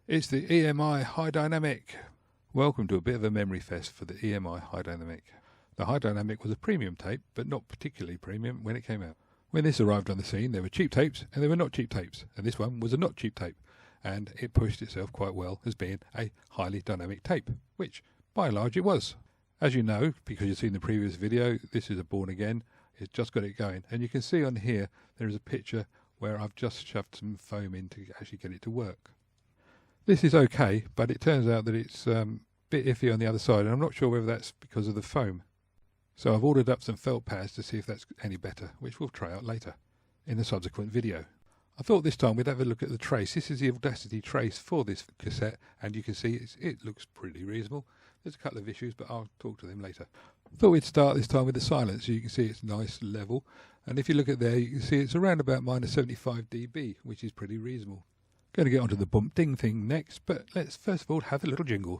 It's the EMI HI-Dynamic. Welcome to a bit of a memory fest for the EMI HI-Dynamic. The HI-Dynamic was a premium tape, but not particularly premium when it came out. When this arrived on the scene, there were cheap tapes and there were not cheap tapes, and this one was a not cheap tape, and it pushed itself quite well as being a highly dynamic tape, which by and large it was. As you know, because you've seen the previous video, this is a Born Again. It's just got it going, and you can see on here there is a picture where I've just shoved some foam in to actually get it to work. This is okay, but it turns out that it's a bit iffy on the other side, and I'm not sure whether that's because of the foam. So I've ordered up some felt pads to see if that's any better, which we'll try out later in a subsequent video. I thought this time we'd have a look at the trace. This is the Audacity Trace for this cassette, and you can see it looks pretty reasonable. There's a couple of issues, but I'll talk to them later. Thought we'd start this time with the silence, so you can see it's nice level, and if you look at there, you can see it's around about minus 75 dB, which is pretty reasonable. Going to get onto the Boof Ting thing next, but let's first of all have a little jingle.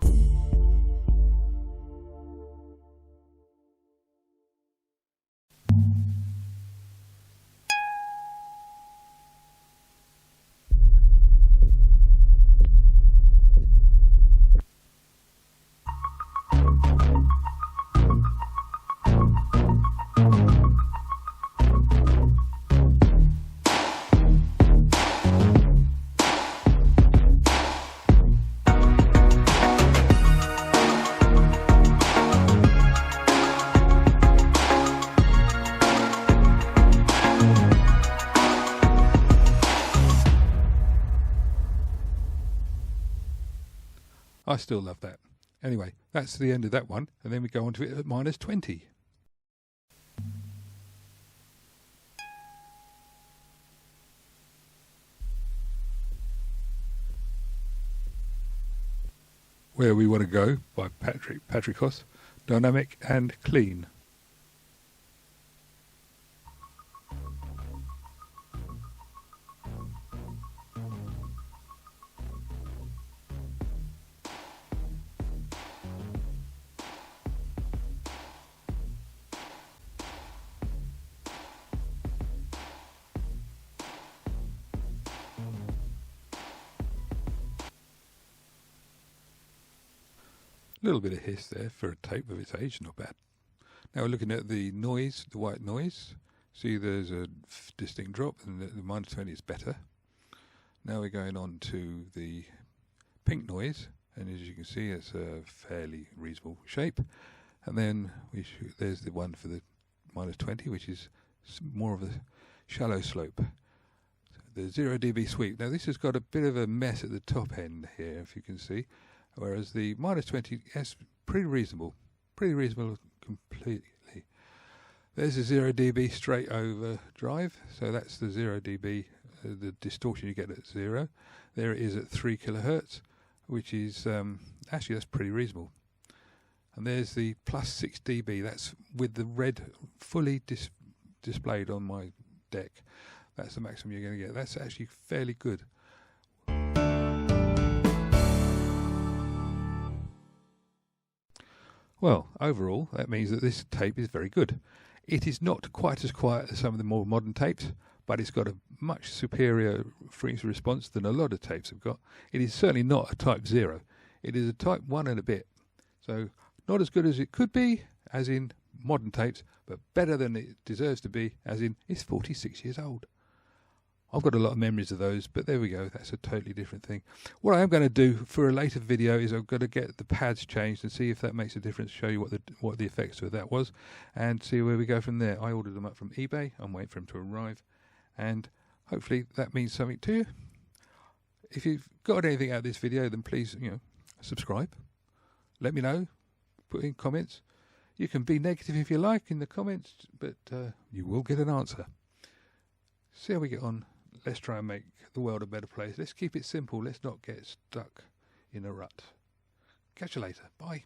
I still love that. Anyway, that's the end of that one, and then we go on to it at minus 20. Where We Want to Go by Patricos, Dynamic and Clean. A little bit of hiss there for a tape of its age, not bad. Now we're looking at the noise, the white noise. See there's a distinct drop, and the minus 20 is better. Now we're going on to the pink noise, and as you can see it's a fairly reasonable shape. And then there's the one for the minus 20, which is more of a shallow slope. The 0 dB sweep. Now this has got a bit of a mess at the top end here, if you can see. Whereas the minus 20 is pretty reasonable completely. There's a 0 dB straight over drive, so that's the 0 dB, the distortion you get at 0. There it is at 3 kilohertz, which is actually that's pretty reasonable. And there's the plus 6 dB, that's with the red fully displayed on my deck. That's the maximum you're going to get. That's actually fairly good. Well, overall, that means that this tape is very good. It is not quite as quiet as some of the more modern tapes, but it's got a much superior frequency response than a lot of tapes have got. It is certainly not a Type 0. It is a Type 1 and a bit. So not as good as it could be, as in modern tapes, but better than it deserves to be, as in it's 46 years old. I've got a lot of memories of those, but there we go, that's a totally different thing. What I am going to do for a later video is I'm going to get the pads changed and see if that makes a difference, show you what the effects of that was, and see where we go from there. I ordered them up from eBay, I'm waiting for them to arrive, and hopefully that means something to you. If you've got anything out of this video, then please, subscribe, let me know, put in comments. You can be negative if you like in the comments, but you will get an answer. See how we get on. Let's try and make the world a better place. Let's keep it simple. Let's not get stuck in a rut. Catch you later. Bye.